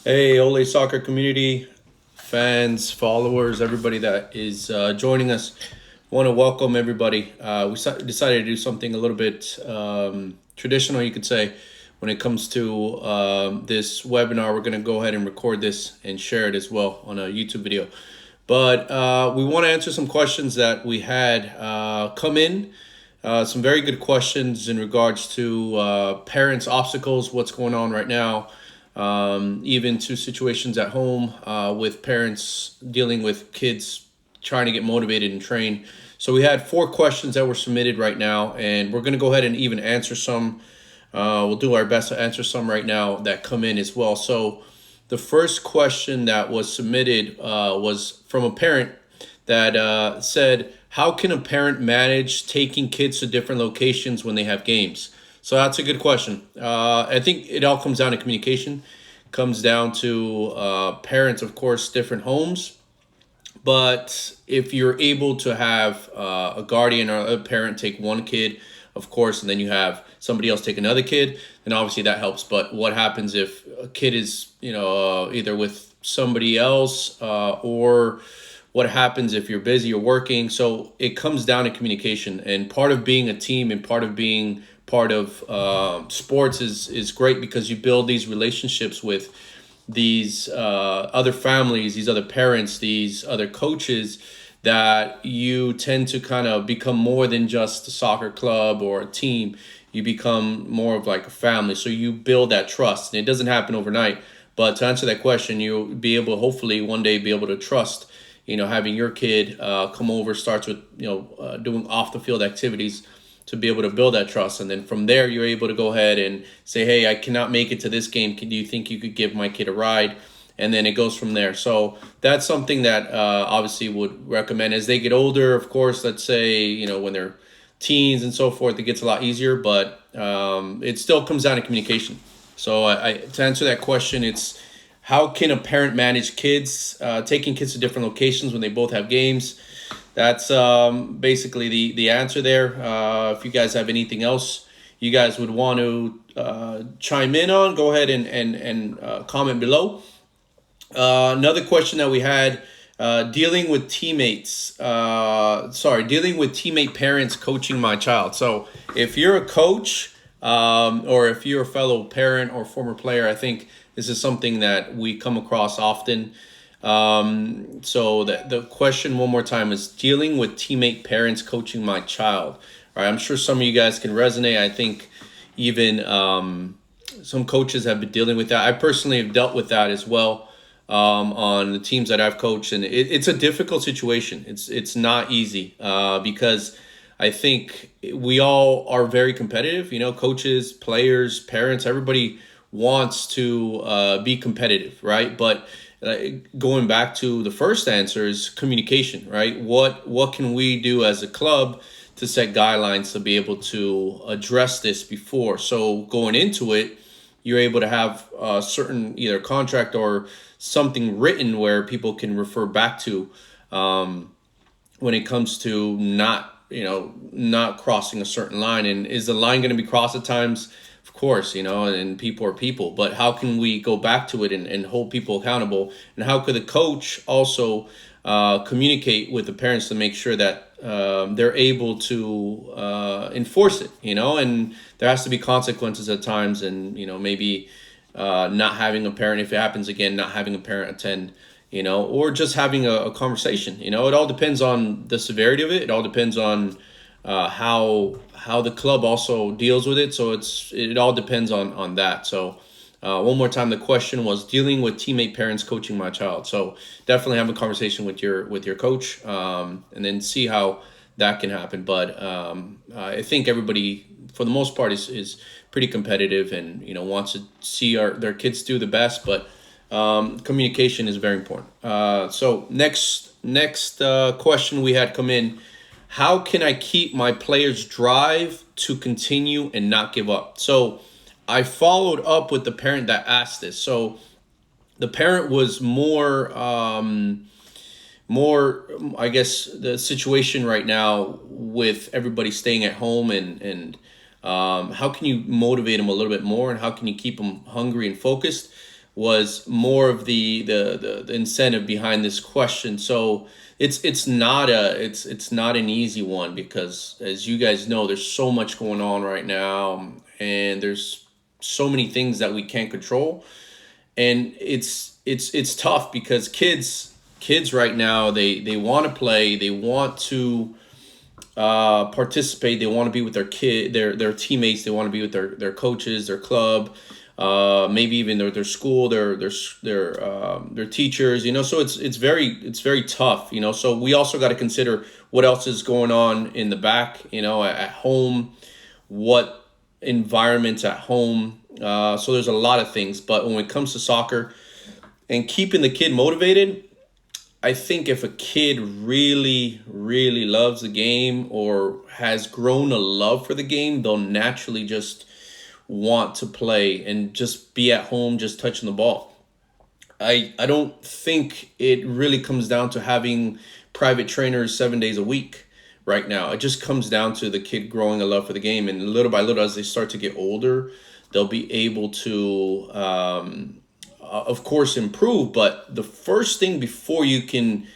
Hey, Olé soccer community, fans, followers, everybody that is joining us. Want to welcome everybody. Decided to do something a little bit traditional, you could say, when it comes to this webinar. We're going to go ahead and record this and share it as well on a YouTube video. But we want to answer some questions that we had come in. Some very good questions in regards to parents' obstacles, what's going on right now, even to situations at home with parents dealing with kids trying to get motivated and trained. So we had 4 questions that were submitted right now, and we're going to go ahead and even answer some. We'll do our best to answer some right now that come in as well. So the first question that was submitted was from a parent that said, how can a parent manage taking kids to different locations when they have games? So that's a good question. I think it all comes down to communication, comes down to parents, of course, different homes. But if you're able to have a guardian or a parent take one kid, of course, and then you have somebody else take another kid, then obviously that helps. But what happens if a kid is, either with somebody else or what happens if you're busy or working? So it comes down to communication. And part of being a team and part of being part of sports is great because you build these relationships with these other families, these other parents, these other coaches, that you tend to kind of become more than just a soccer club or a team. You become more of like a family. So you build that trust, and it doesn't happen overnight. But to answer that question, you'll be able to hopefully one day be able to trust, having your kid come over, starts with, doing off the field activities to be able to build that trust. And then from there, you're able to go ahead and say, hey, I cannot make it to this game. Do you think you could give my kid a ride? And then it goes from there. So that's something that obviously would recommend as they get older. Of course, let's say, when they're teens and so forth, it gets a lot easier, but it still comes down to communication. So to answer that question, it's how can a parent manage kids, taking kids to different locations when they both have games? That's basically the answer there. If you guys have anything else you guys would want to chime in on, go ahead and comment below. Another question that we had, dealing with dealing with teammate parents coaching my child. So if you're a coach or if you're a fellow parent or former player, I think this is something that we come across often. So the question one more time is dealing with teammate parents coaching my child. All right, I'm sure some of you guys can resonate. I think even some coaches have been dealing with that. I personally have dealt with that as well on the teams that I've coached, and it's a difficult situation. It's not easy because I think we all are very competitive. Coaches, players, parents, everybody wants to be competitive, right? But going back to the first answer is communication, right? What can we do as a club to set guidelines to be able to address this before? So going into it, you're able to have a certain either contract or something written where people can refer back to when it comes to not crossing a certain line. And is the line going to be crossed at times? Of course, and people are people, but how can we go back to it and hold people accountable? And how could the coach also communicate with the parents to make sure that they're able to enforce it, and there has to be consequences at times, and, maybe not having a parent, if it happens again, not having a parent attend, or just having a conversation. It all depends on the severity of it. It all depends on how the club also deals with it. So it all depends on that. So one more time, the question was dealing with teammate parents coaching my child. So definitely have a conversation with your coach, and then see how that can happen. But I think everybody, for the most part, is pretty competitive and wants to see their kids do the best. But communication is very important. So next question we had come in. How can I keep my players' drive to continue and not give up? So I followed up with the parent that asked this. So the parent was more, I guess, the situation right now with everybody staying at home, and how can you motivate them a little bit more, and how can you keep them hungry and focused? was more of the incentive behind this question. So it's not an easy one, because as you guys know, there's so much going on right now, and there's so many things that we can't control, and it's tough because kids right now, they want to play, they want to participate, they want to be with their teammates, they want to be with their coaches, their club, maybe even their school, their teachers, so it's very tough, so we also got to consider what else is going on in the back, at home, what environments at home. So there's a lot of things, but when it comes to soccer and keeping the kid motivated, I think if a kid really, really loves the game or has grown a love for the game, they'll naturally just want to play and just be at home, just touching the ball. I don't think it really comes down to having private trainers 7 days a week right now. It just comes down to the kid growing a love for the game. And little by little, as they start to get older, they'll be able to, of course, improve. But the first thing before you can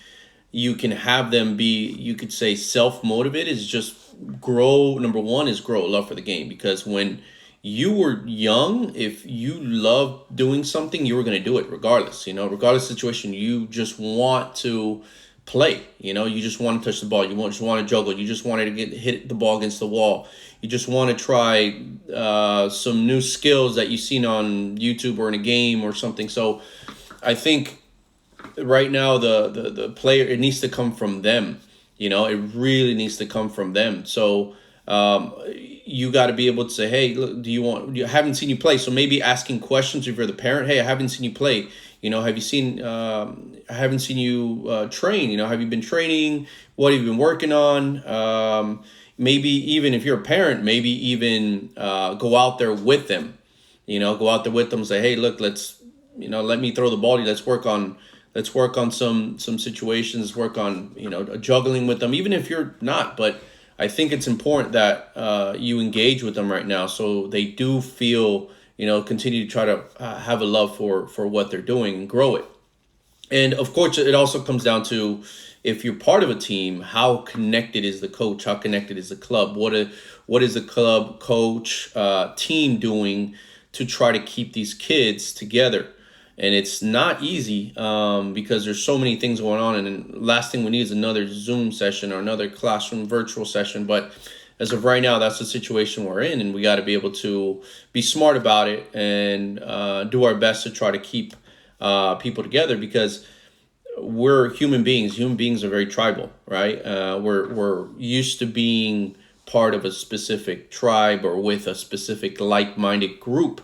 have them be, you could say, self-motivated, is just grow. Number one is grow a love for the game, because when you were young, if you loved doing something, you were going to do it regardless, regardless of the situation. You just want to play, you just want to touch the ball. You just want to juggle. You just wanted to hit the ball against the wall. You just want to try some new skills that you've seen on YouTube or in a game or something. So I think right now the player, it needs to come from them. It really needs to come from them. So you got to be able to say, hey, look, I haven't seen you play. So maybe asking questions if you're the parent. Hey, I haven't seen you play. Have you seen, I haven't seen you train. Have you been training? What have you been working on? Maybe even if you're a parent, maybe even go out there with them. Go out there with them and say, hey, look, let's, let me throw the ball to you. Let's work on some situations, work on, juggling with them, even if you're not. But I think it's important that you engage with them right now, so they do feel, continue to try to have a love for what they're doing and grow it. And of course, it also comes down to, if you're part of a team, how connected is the coach? How connected is the club? What is the club, coach, team doing to try to keep these kids together? And it's not easy because there's so many things going on. And last thing we need is another Zoom session or another classroom virtual session. But as of right now, that's the situation we're in. And we got to be able to be smart about it and do our best to try to keep people together, because we're human beings. Human beings are very tribal, right? We're used to being part of a specific tribe or with a specific like-minded group.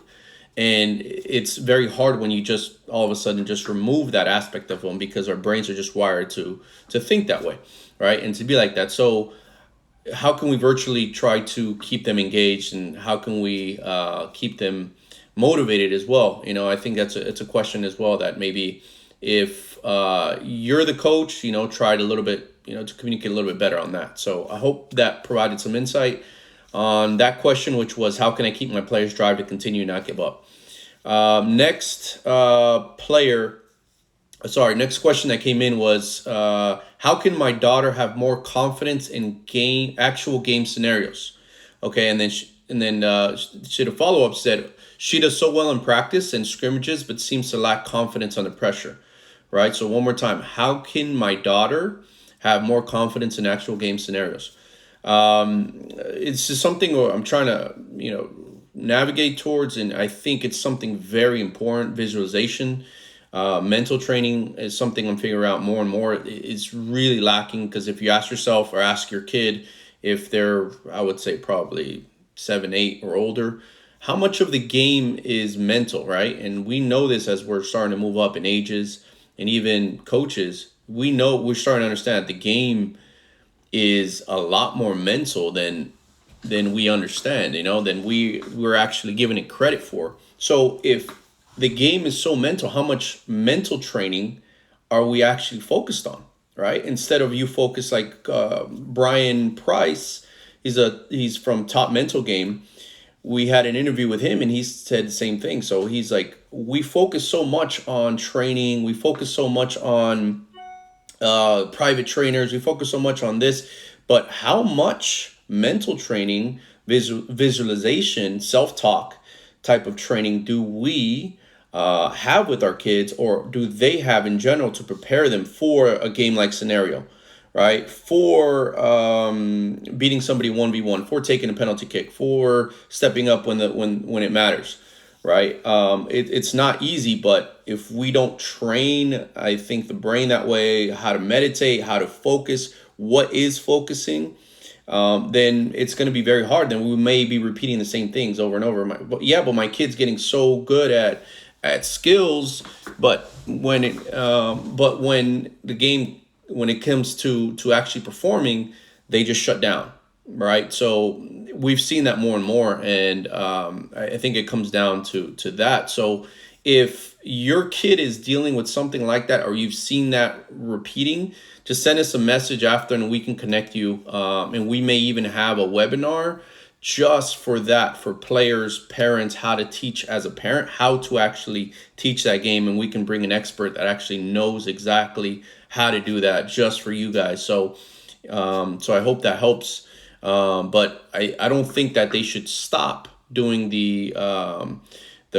And it's very hard when you just all of a sudden just remove that aspect of them, because our brains are just wired to think that way, right? And to be like that. So how can we virtually try to keep them engaged, and how can we keep them motivated as well? I think it's a question as well, that maybe if you're the coach, try a little bit, to communicate a little bit better on that. So I hope that provided some insight on that question, which was, how can I keep my players' drive to continue, not give up? Next question that came in was, how can my daughter have more confidence in actual game scenarios? Okay, and then she did a follow-up, said, she does so well in practice and scrimmages, but seems to lack confidence under pressure, right? So one more time, how can my daughter have more confidence in actual game scenarios? It's just something I'm trying to, navigate towards, and I think it's something very important. Visualization, mental training is something I'm figuring out more and more. It's really lacking, because if you ask yourself or ask your kid, if they're, I would say probably 7, 8 or older, how much of the game is mental, right? And we know this as we're starting to move up in ages, and even coaches, we're starting to understand that the game is a lot more mental than we understand, than we're actually giving it credit for. So if the game is so mental, how much mental training are we actually focused on, right? Instead of you focus like Brian Price, he's from Top Mental Game. we had an interview with him, and he said the same thing. So he's like, we focus so much on training, we focus so much on private trainers, we focus so much on this, but how much mental training, visualization, self-talk type of training do we have with our kids, or do they have in general, to prepare them for a game like scenario, right? For beating somebody 1v1, for taking a penalty kick, for stepping up when it matters, right? It's not easy, but if we don't train, I think, the brain that way, how to meditate, how to focus, what is focusing, then it's going to be very hard. Then we may be repeating the same things over and over. But my kid's getting so good at skills, but when it comes to actually performing, they just shut down, right? So we've seen that more and more, and I think it comes down to that. So if your kid is dealing with something like that, or you've seen that repeating, just send us a message after, and we can connect you. And we may even have a webinar just for that, for players, parents, how to teach as a parent, how to actually teach that game. And we can bring an expert that actually knows exactly how to do that just for you guys. So I hope that helps. But I don't think that they should stop doing the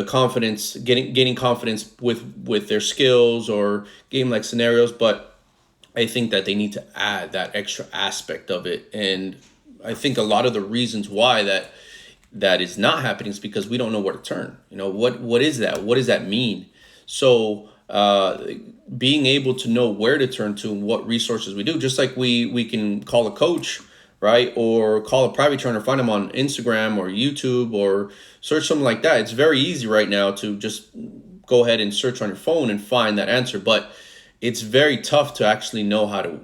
confidence, getting confidence with their skills or game like scenarios. But I think that they need to add that extra aspect of it. And I think a lot of the reasons why that is not happening is because we don't know where to turn. What is that? What does that mean? So being able to know where to turn to and what resources we do, just like we can call a coach, right? Or call a private trainer, find them on Instagram or YouTube, or search something like that. It's very easy right now to just go ahead and search on your phone and find that answer. But it's very tough to actually know how to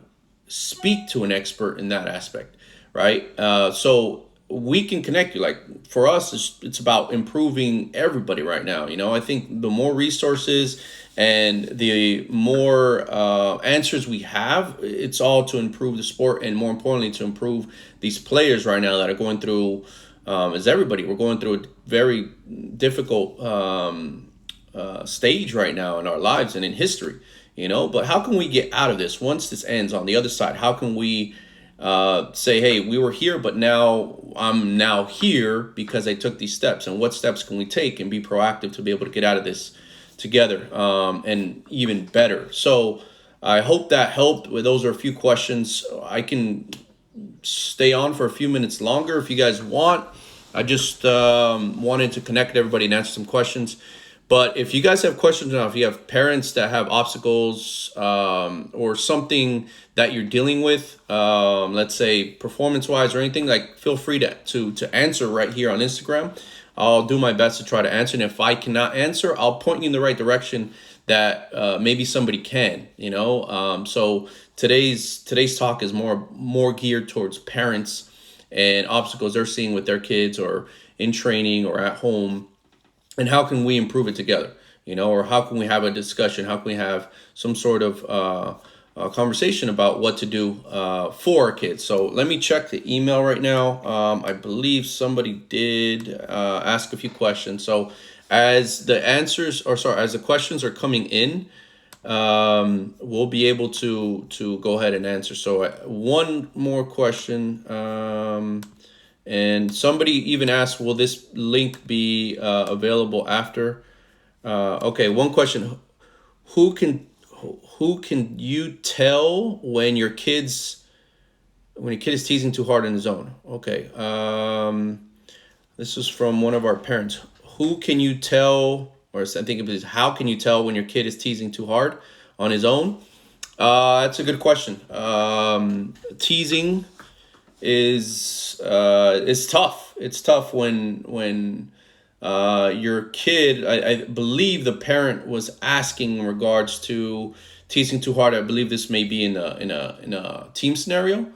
speak to an expert in that aspect, right? So we can connect you. Like, for us, it's about improving everybody right now. I think the more resources and the more answers we have, it's all to improve the sport, and more importantly, to improve these players right now that are going through, as everybody, we're going through a very difficult stage right now in our lives and in history. But how can we get out of this once this ends on the other side? How can we say, hey, we were here, but now I'm now here because I took these steps? And what steps can we take and be proactive to be able to get out of this together, and even better? So I hope that helped. Those are a few questions. I can stay on for a few minutes longer if you guys want. I just wanted to connect everybody and answer some questions. But if you guys have questions now, if you have parents that have obstacles, or something that you're dealing with, let's say performance-wise or anything, like, feel free to answer right here on Instagram. I'll do my best to try to answer. And if I cannot answer, I'll point you in the right direction that maybe somebody can. So today's talk is more geared towards parents and obstacles they're seeing with their kids, or in training, or at home. And how can we improve it together, or how can we have a discussion? How can we have some sort of conversation about what to do for our kids? So let me check the email right now. I believe somebody did ask a few questions. So as the questions are coming in, we'll be able to go ahead and answer. So one more question. And somebody even asked, will this link be available after? Okay, one question. Who can you tell when your kid is teasing too hard in his own? Okay. This is from one of our parents. Who can you tell, or I think it is, how can you tell when your kid is teasing too hard on his own? That's a good question. Teasing is tough. It's tough when your kid, I believe the parent was asking in regards to teasing too hard. I believe this may be in a team scenario.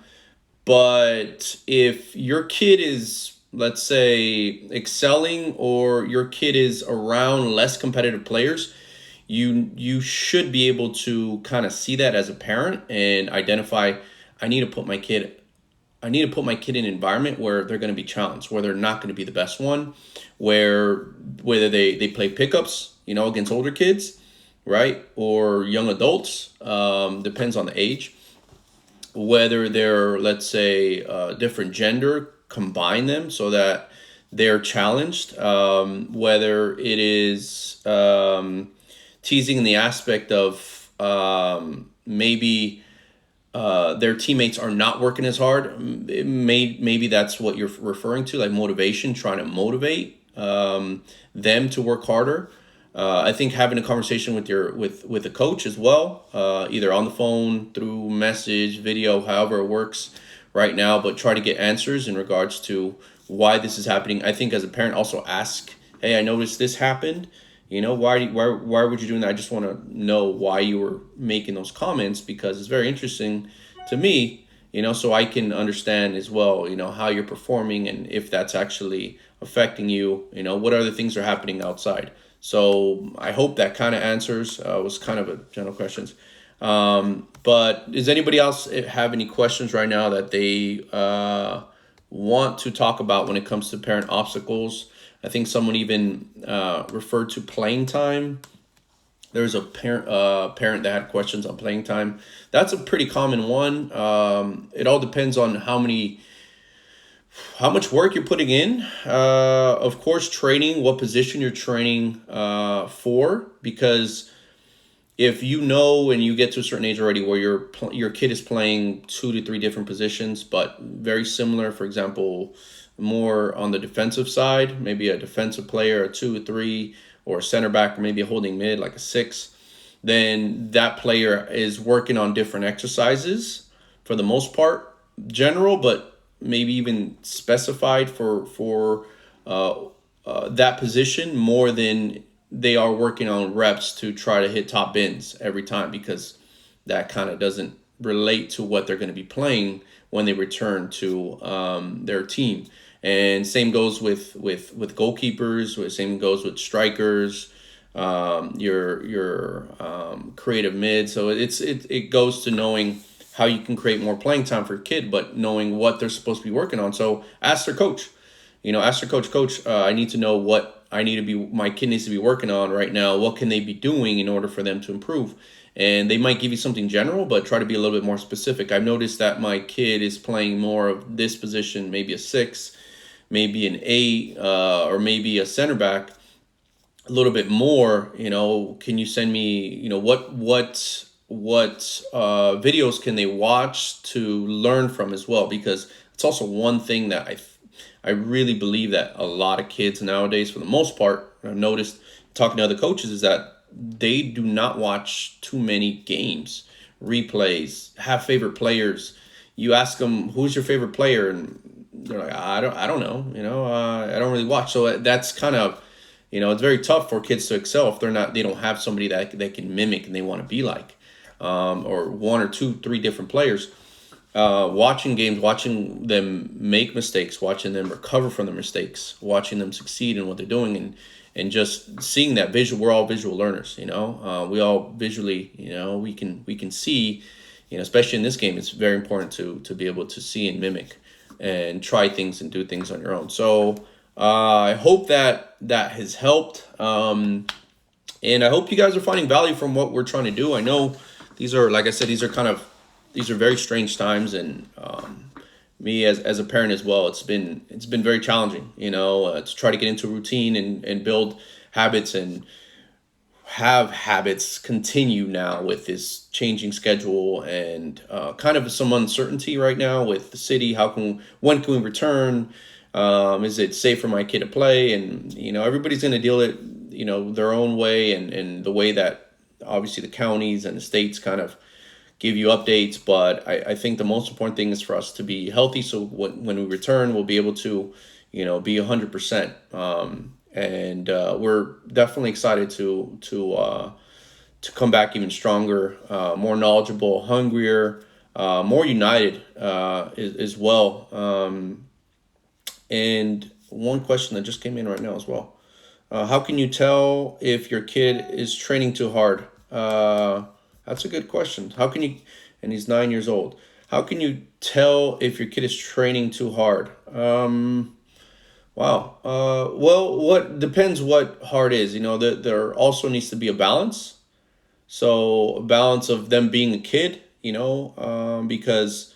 But if your kid is, let's say, excelling, or your kid is around less competitive players, you should be able to kind of see that as a parent and identify, I need to put my kid I need to put my kid in an environment where they're going to be challenged, where they're not going to be the best one, where whether they play pickups, against older kids, right, or young adults, depends on the age. Whether they're, let's say, different gender, combine them so that they're challenged. Whether it is teasing in the aspect of maybe their teammates are not working as hard. Maybe that's what you're referring to, like motivation, trying to motivate them to work harder. I think having a conversation with with a coach as well, either on the phone, through message, video, however it works right now, but try to get answers in regards to why this is happening. I think as a parent, also ask, hey, I noticed this happened. Why would you doing that? I just want to know why you were making those comments, because it's very interesting to me, so I can understand as well, how you're performing and if that's actually affecting you, what other things are happening outside. So I hope that kind of answers, was kind of a general questions. But does anybody else have any questions right now that they want to talk about when it comes to parent obstacles? I think someone even referred to playing time. There's a parent that had questions on playing time. That's a pretty common one. It all depends on how much work you're putting in. Of course, training, what position you're training for, because if and you get to a certain age already where your kid is playing 2 to 3 different positions, but very similar, for example, more on the defensive side, maybe a defensive player, a 2 or 3, or a center back, or maybe a holding mid, like a 6, then that player is working on different exercises for the most part, general, but maybe even specified for that position more than they are working on reps to try to hit top bins every time, because that kind of doesn't relate to what they're going to be playing when they return to their team. And same goes with goalkeepers. Same goes with strikers. Your creative mid. So it goes to knowing how you can create more playing time for a kid, but knowing what they're supposed to be working on. So ask their coach. Ask their coach. I need to know what my kid needs to be working on right now. What can they be doing in order for them to improve? And they might give you something general, but try to be a little bit more specific. I've noticed that my kid is playing more of this position, maybe a 6, maybe an 8, or maybe a center back, a little bit more. Can you send me, what videos can they watch to learn from as well? Because it's also one thing that I really believe that a lot of kids nowadays, for the most part, I've noticed talking to other coaches, is that they do not watch too many games, replays, have favorite players. You ask them, who's your favorite player? And they're like, I don't know. I don't really watch. So that's kind of, it's very tough for kids to excel if they don't have somebody that they can mimic and they want to be like, or 1 or 2, 3 different players. Watching games, watching them make mistakes, watching them recover from their mistakes, watching them succeed in what they're doing, and just seeing that visual. We're all visual learners, we all visually, we can see, especially in this game, it's very important to be able to see and mimic and try things and do things on your own. So I hope that has helped, and I hope you guys are finding value from what we're trying to do. I know these are, like I said, these are very strange times, and me as a parent as well, it's been very challenging, to try to get into a routine and build habits and have habits continue now with this changing schedule and kind of some uncertainty right now with the city. When can we return? Is it safe for my kid to play? And everybody's going to deal it their own way, and the way that obviously the counties and the states kind of give you updates. But I think the most important thing is for us to be healthy, so when we return, we'll be able to be 100%. And we're definitely excited to come back even stronger, more knowledgeable, hungrier, more united as well. And one question that just came in right now as well. How can you tell if your kid is training too hard? That's a good question. How can you, and he's 9 years old. How can you tell if your kid is training too hard? Wow. Well, what depends what hard is. There also needs to be a balance. So a balance of them being a kid, because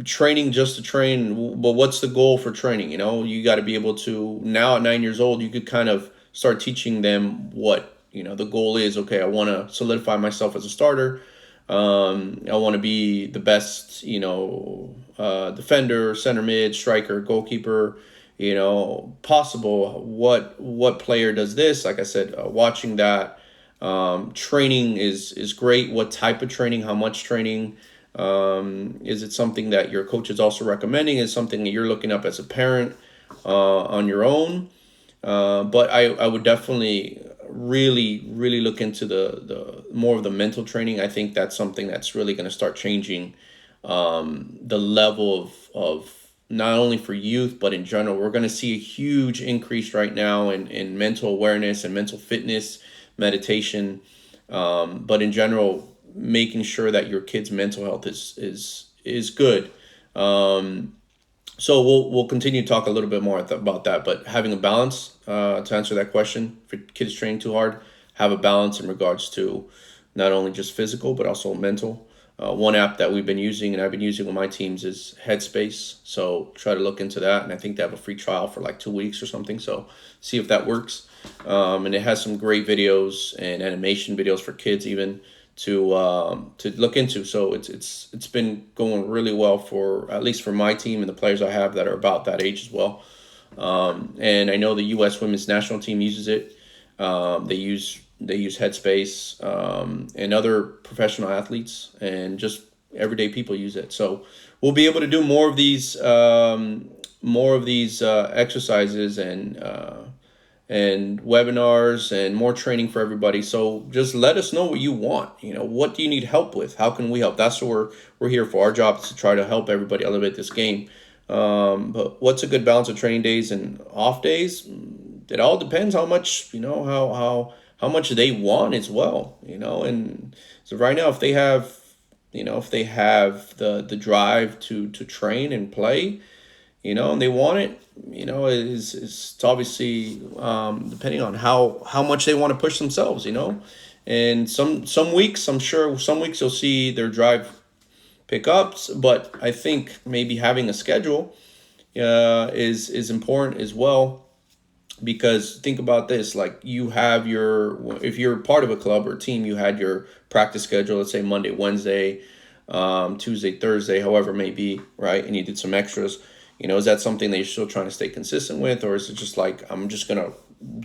training just to train, but what's the goal for training? You got to be able to, now at 9 years old, you could kind of start teaching them what, the goal is. Okay, I want to solidify myself as a starter. I want to be the best, defender, center mid, striker, goalkeeper, possible. What player does this? Like I said, watching that. Training is great. What type of training? How much training? Is it something that your coach is also recommending? Is it something that you're looking up as a parent on your own? But I would definitely really look into the more of the mental training. I think that's something that's really going to start changing the level of not only for youth, but in general. We're going to see a huge increase right now in mental awareness and mental fitness, meditation. But in general, making sure that your kid's mental health is good. So we'll continue to talk a little bit more about that, but having a balance, to answer that question, for kids training too hard, have a balance in regards to not only just physical but also mental. One app that we've been using and I've been using with my teams is Headspace. So try to look into that, and I think they have a free trial for like 2 weeks or something. So see if that works. And it has some great videos and animation videos for kids even to look into. So it's been going really well, for at least for my team and the players I have that are about that age as well. And I know the U.S. women's national team uses it. They use Headspace, and other professional athletes and just everyday people use it. So we'll be able to do more of these exercises and webinars and more training for everybody. So just let us know what you want. What do you need help with? How can we help? That's what we're here for. Our job is to try to help everybody elevate this game. But what's a good balance of training days and off days? It all depends how much, how much they want as well, and so right now, if they have the drive to train and play, and they want it, it's obviously, depending on how much they want to push themselves, and some weeks, I'm sure some weeks you'll see their drive pick up, but I think maybe having a schedule is important as well. Because think about this, like you have if you're part of a club or team, you had your practice schedule, let's say Monday, Wednesday, Tuesday, Thursday, however it may be, right? And you did some extras. Is that something that you're still trying to stay consistent with? Or is it just like, I'm just going to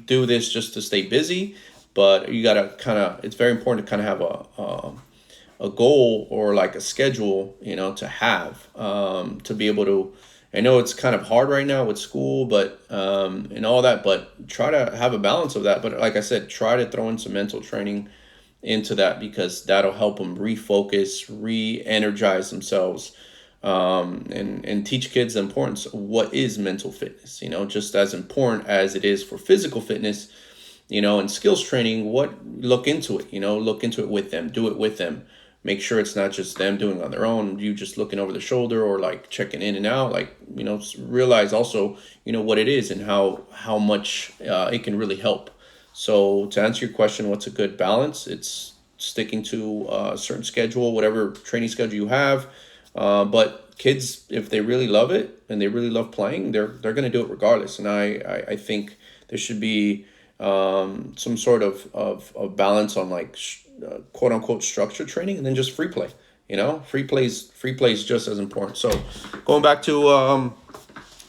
do this just to stay busy? But you got to it's very important to kind of have a goal or like a schedule, to have, to be able to. I know it's kind of hard right now with school, but and all that, but try to have a balance of that. But like I said, try to throw in some mental training into that, because that'll help them refocus, re-energize themselves, and teach kids the importance of what is mental fitness, just as important as it is for physical fitness, and skills training. Look into it, look into it with them, do it with them. Make sure it's not just them doing it on their own, you just looking over the shoulder or like checking in and out, like, realize also, what it is and how much it can really help. So to answer your question, what's a good balance? It's sticking to a certain schedule, whatever training schedule you have. But kids, if they really love it and they really love playing, they're going to do it regardless. And I think there should be some sort of balance on like quote unquote structured training, and then just free play. Free play is just as important. So going back to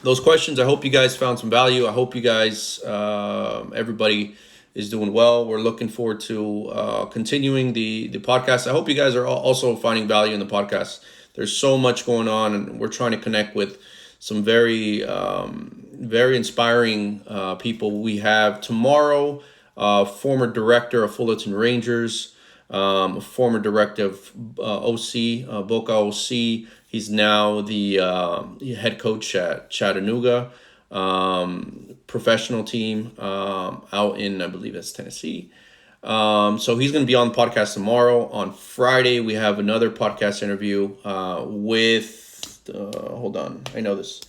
those questions, I hope you guys found some value. I hope you guys, everybody is doing well. We're looking forward to continuing the podcast. I hope you guys are also finding value in the podcast. There's so much going on, and we're trying to connect with some very inspiring people. We have tomorrow former director of Fullerton Rangers, former director of Boca OC. He's now the head coach at Chattanooga, professional team out in, I believe that's Tennessee. So he's going to be on the podcast tomorrow. On Friday, we have another podcast interview with, hold on, I know this.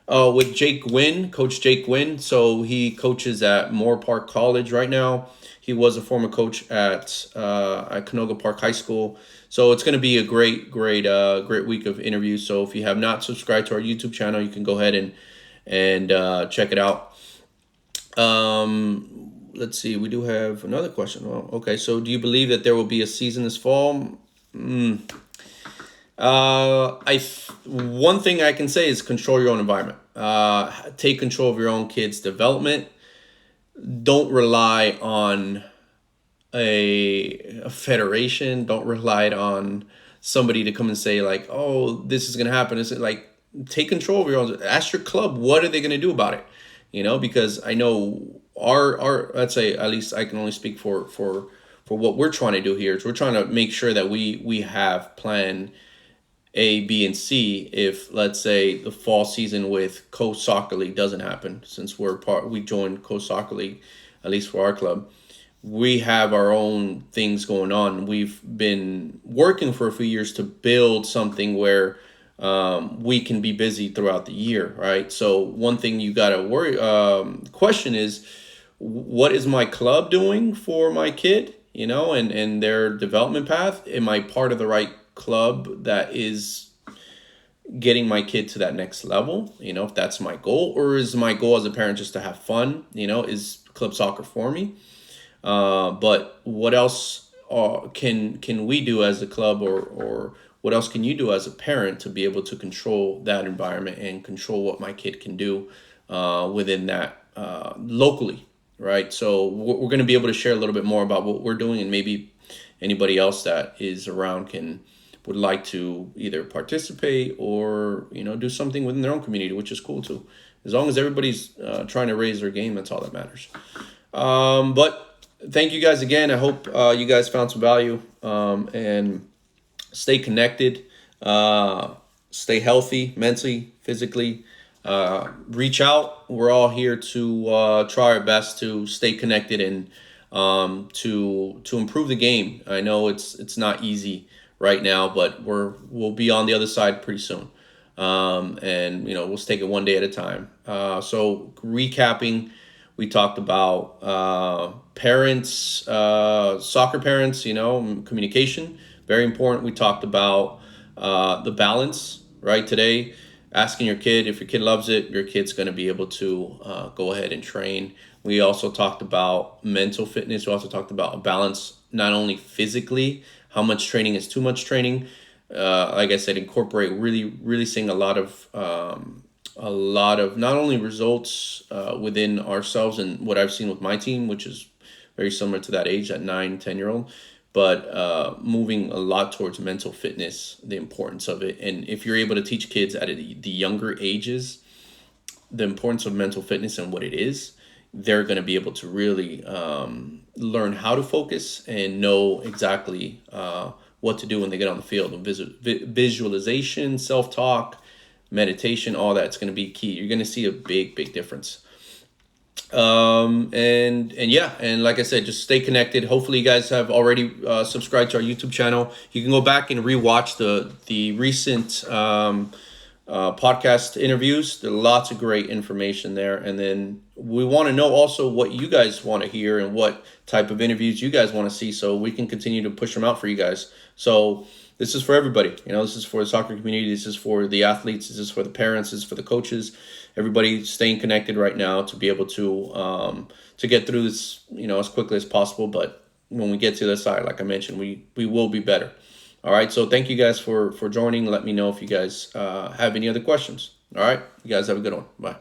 With Jake Gwynn, Coach Jake Gwynn. So he coaches at Moore Park College right now. He was a former coach at Canoga Park High School. So it's going to be a great week of interviews. So if you have not subscribed to our YouTube channel, you can go ahead and check it out. Let's see. We do have another question. Well, okay. So do you believe that there will be a season this fall? One thing I can say is control your own environment. Take control of your own kids' development. Don't rely on a federation. Don't rely on somebody to come and say like, "Oh, this is gonna happen." Is it like take control of your own? Ask your club what are they gonna do about it. Because I know our let's say, at least I can only speak for what we're trying to do here. Is we're trying to make sure that we have plan A, B, and C if, let's say, the fall season with Coast Soccer League doesn't happen. Since we joined Coast Soccer League, at least for our club, we have our own things going on. We've been working for a few years to build something where we can be busy throughout the year, right? So one thing you got to question is, what is my club doing for my kid, and their development path? Am I part of the right club that is getting my kid to that next level, if that's my goal? Or is my goal as a parent just to have fun? Is club soccer for me? But what else can we do as a club, or what else can you do as a parent to be able to control that environment and control what my kid can do within that locally, right? So we're going to be able to share a little bit more about what we're doing, and maybe anybody else that is around would like to either participate or do something within their own community, which is cool too. As long as everybody's trying to raise their game, that's all that matters. But thank you guys again. I hope you guys found some value, and stay connected, stay healthy mentally, physically. Reach out. We're all here to try our best to stay connected and to improve the game. I know it's not easy right now, but we'll be on the other side pretty soon. And we'll take it one day at a time. So recapping, we talked about parents, soccer parents, communication, very important. We talked about the balance, right? Today, asking your kid, if your kid loves it, your kid's going to be able to go ahead and train. We also talked about mental fitness. We also talked about a balance, not only physically, how much training is too much training. Like I said, incorporate really seeing a lot of not only results within ourselves and what I've seen with my team, which is very similar to that age, that 9-10-year-old, but moving a lot towards mental fitness, the importance of it. And if you're able to teach kids at the younger ages the importance of mental fitness and what it is, they're going to be able to really learn how to focus and know exactly what to do when they get on the field. And visualization, self-talk, meditation, all that's going to be key. You're going to see a big difference. And like I said, just stay connected. Hopefully you guys have already subscribed to our YouTube channel. You can go back and rewatch the recent podcast interviews. There are lots of great information there. And then we want to know also what you guys want to hear and what type of interviews you guys want to see, so we can continue to push them out for you guys. So this is for everybody. This is for the soccer community. This is for the athletes. This is for the parents. This is for the coaches. Everybody staying connected right now to be able to get through this, as quickly as possible. But when we get to the side, like I mentioned, we will be better. All right. So thank you guys for joining. Let me know if you guys have any other questions. All right. You guys have a good one. Bye.